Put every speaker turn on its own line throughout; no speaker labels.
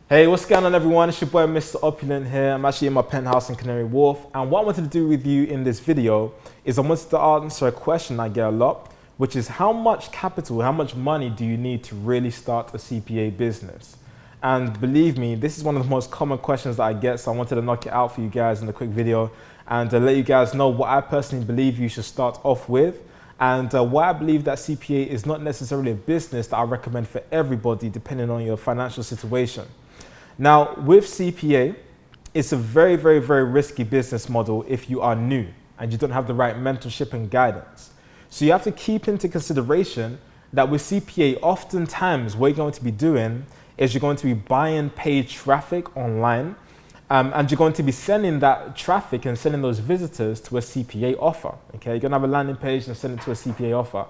Hey, what's going on everyone? It's your boy Mr. Opulent here. I'm actually in my penthouse in Canary Wharf, and what I wanted to do with you in this video is I wanted to answer a question I get a lot, which is how much capital, how much money do you need to really start a CPA business? And believe me, this is one of the most common questions that I get, so I wanted to knock it out for you guys in a quick video and let you guys know what I personally believe you should start off with, and why I believe that CPA is not necessarily a business that I recommend for everybody depending on your financial situation. Now, with CPA, it's a very, very, very risky business model if you are new and you don't have the right mentorship and guidance. So you have to keep into consideration that with CPA, oftentimes what you're going to be doing is you're going to be buying paid traffic online, and you're going to be sending that traffic and sending those visitors to a CPA offer. Okay, you're going to have a landing page and send it to a CPA offer.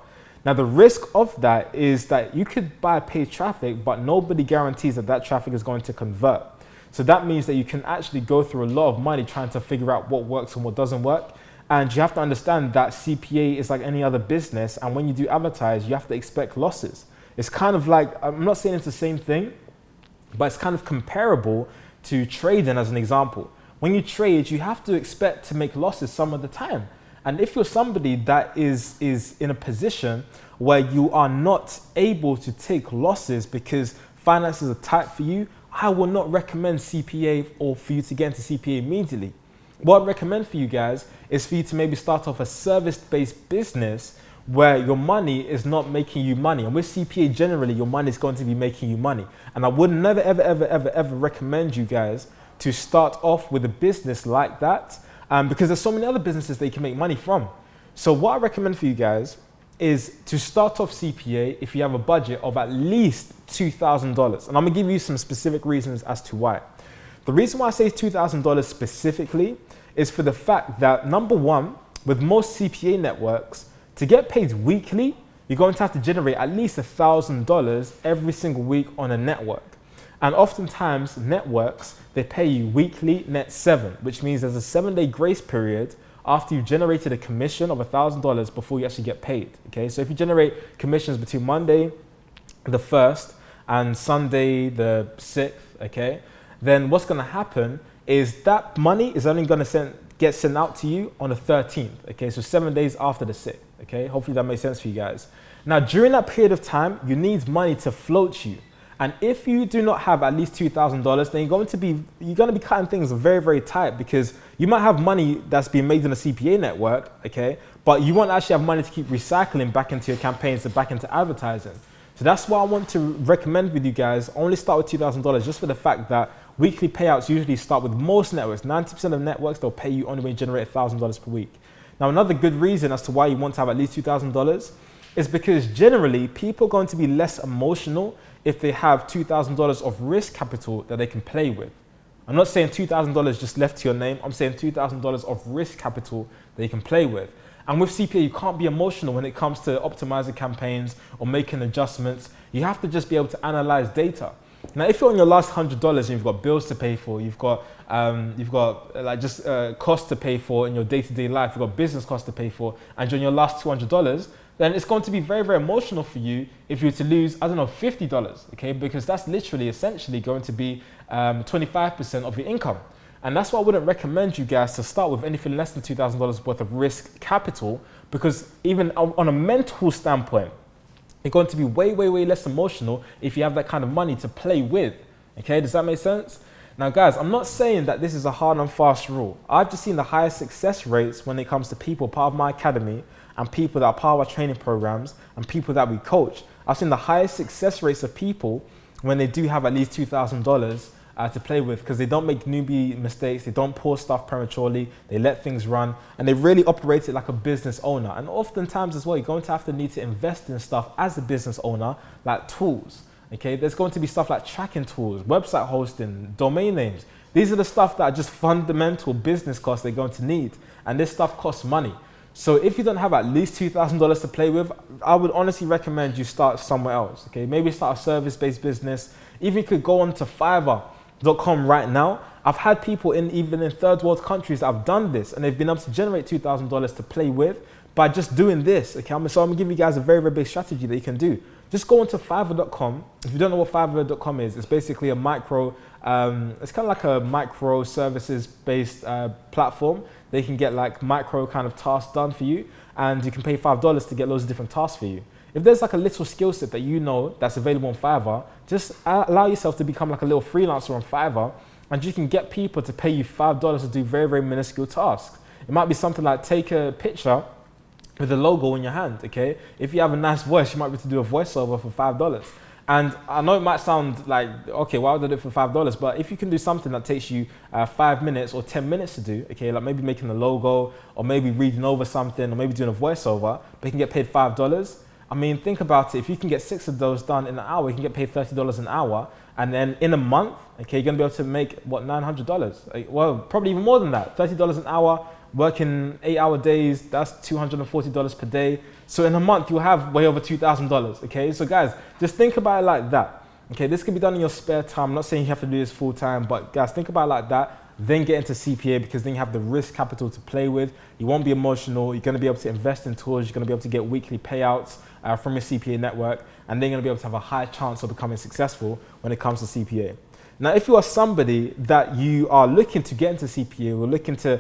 Now, the risk of that is that you could buy paid traffic, but nobody guarantees that that traffic is going to convert. So that means that you can actually go through a lot of money trying to figure out what works and what doesn't work. And you have to understand that CPA is like any other business. And when you do advertise, you have to expect losses. It's kind of like, I'm not saying it's the same thing, but it's kind of comparable to trading as an example. When you trade, you have to expect to make losses some of the time. And if you're somebody that is in a position where you are not able to take losses because finances are tight for you, I will not recommend CPA or for you to get into CPA immediately. What I recommend for you guys is for you to maybe start off a service-based business where your money is not making you money. And with CPA, generally, your money is going to be making you money. And I would never, ever, ever, ever, ever recommend you guys to start off with a business like that. Because there's so many other businesses that you can make money from. So what I recommend for you guys is to start off CPA if you have a budget of at least $2,000. And I'm gonna give you some specific reasons as to why. The reason why I say $2,000 specifically is for the fact that, number one, with most CPA networks, to get paid weekly, you're going to have to generate at least $1,000 every single week on a network. And oftentimes networks, they pay you weekly net 7, which means there's a 7-day grace period after you've generated a commission of $1,000 before you actually get paid. Okay, so if you generate commissions between Monday the 1st and Sunday the 6th, okay, then what's going to happen is that money is only going to get sent out to you on the 13th. Okay, so 7 days after the 6th. Okay, hopefully that makes sense for you guys. Now, during that period of time, you need money to float you. And if you do not have at least $2,000, then you're going to be cutting things very, very tight, because you might have money that's being made in a CPA network, okay, but you won't actually have money to keep recycling back into your campaigns and back into advertising. So that's why I want to recommend with you guys, only start with $2,000, just for the fact that weekly payouts usually start with most networks. 90% of networks, they'll pay you only when you generate $1,000 per week. Now, another good reason as to why you want to have at least $2,000 is because generally people are going to be less emotional if they have $2,000 of risk capital that they can play with. I'm not saying $2,000 just left to your name. I'm saying $2,000 of risk capital that you can play with. And with CPA, you can't be emotional when it comes to optimizing campaigns or making adjustments. You have to just be able to analyze data. Now, if you're on your last $100 and you've got bills to pay for, you've got costs to pay for in your day-to-day life, you've got business costs to pay for, and you're on your last $200, then it's going to be very, very emotional for you if you were to lose, I don't know, $50, okay? Because that's literally, essentially going to be 25% of your income. And that's why I wouldn't recommend you guys to start with anything less than $2,000 worth of risk capital, because even on a mental standpoint, you're going to be way, way, way less emotional if you have that kind of money to play with, okay? Does that make sense? Now, guys, I'm not saying that this is a hard and fast rule. I've just seen the highest success rates when it comes to people part of my academy and people that are part of our training programs and people that we coach. I've seen the highest success rates of people when they do have at least $2,000 to play with, because they don't make newbie mistakes, they don't pour stuff prematurely, they let things run, and they really operate it like a business owner. And oftentimes as well, you're going to need to invest in stuff as a business owner, like tools. Okay, there's going to be stuff like tracking tools, website hosting, domain names. These are the stuff that are just fundamental business costs they're going to need. And this stuff costs money. So if you don't have at least $2,000 to play with, I would honestly recommend you start somewhere else. Okay, maybe start a service-based business. Even you could go on to Fiverr.com right now. I've had people even in third world countries that have done this, and they've been able to generate $2,000 to play with by just doing this. Okay, so I'm gonna give you guys a very, very big strategy that you can do. just go onto Fiverr.com. If you don't know what Fiverr.com is, it's basically a micro, it's kind of like a micro services based platform. They can get like micro kind of tasks done for you, and you can pay $5 to get loads of different tasks for you. If there's like a little skill set that you know that's available on Fiverr, just allow yourself to become like a little freelancer on Fiverr, and you can get people to pay you $5 to do very, very minuscule tasks. It might be something like take a picture with a logo in your hand, okay? If you have a nice voice, you might be able to do a voiceover for $5. And I know it might sound like, okay, why would I do it for $5? But if you can do something that takes you 5 minutes or 10 minutes to do, okay, like maybe making a logo, or maybe reading over something, or maybe doing a voiceover, but you can get paid $5. I mean, think about it. If you can get 6 of those done in an hour, you can get paid $30 an hour. And then in a month, okay, you're gonna be able to make, what, $900? Well, probably even more than that, $30 an hour, working 8-hour days, that's $240 per day. So in a month, you'll have way over $2,000, okay? So guys, just think about it like that, okay? This can be done in your spare time. I'm not saying you have to do this full time, but guys, think about it like that. Then get into CPA, because then you have the risk capital to play with. You won't be emotional. You're gonna be able to invest in tools. You're gonna be able to get weekly payouts from your CPA network, and then you're gonna be able to have a high chance of becoming successful when it comes to CPA. Now, if you are somebody that you are looking to get into CPA, or looking to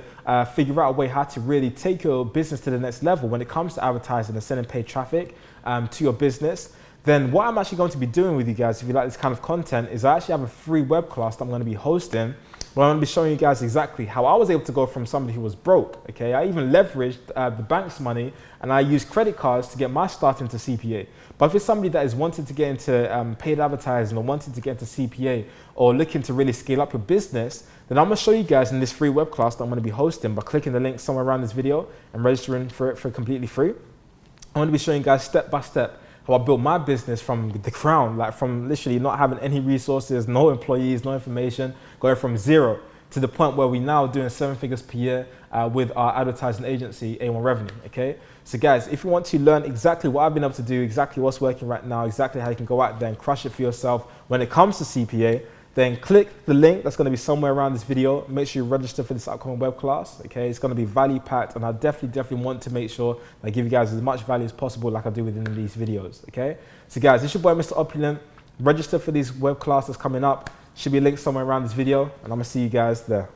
figure out a way how to really take your business to the next level when it comes to advertising and sending paid traffic to your business, then what I'm actually going to be doing with you guys, if you like this kind of content, is I actually have a free web class that I'm going to be hosting, where I'm going to be showing you guys exactly how I was able to go from somebody who was broke, okay? I even leveraged the bank's money, and I used credit cards to get my start into CPA. But if it's somebody that is wanting to get into paid advertising, or wanting to get into CPA, or looking to really scale up your business, then I'm going to show you guys in this free web class that I'm going to be hosting by clicking the link somewhere around this video and registering for it for completely free. I'm going to be showing you guys step by step how I built my business from the ground, like from literally not having any resources, no employees, no information, going from zero to the point where we're now doing 7 figures per year with our advertising agency, A1 Revenue, okay? So guys, if you want to learn exactly what I've been able to do, exactly what's working right now, exactly how you can go out there and crush it for yourself when it comes to CPA, then click the link that's going to be somewhere around this video. Make sure you register for this upcoming web class, okay? It's going to be value packed, and I definitely want to make sure that I give you guys as much value as possible, like I do within these videos, okay? So guys, this is your boy, Mr. Opulent. Register for these web classes coming up. Should be a link somewhere around this video, and I'm going to see you guys there.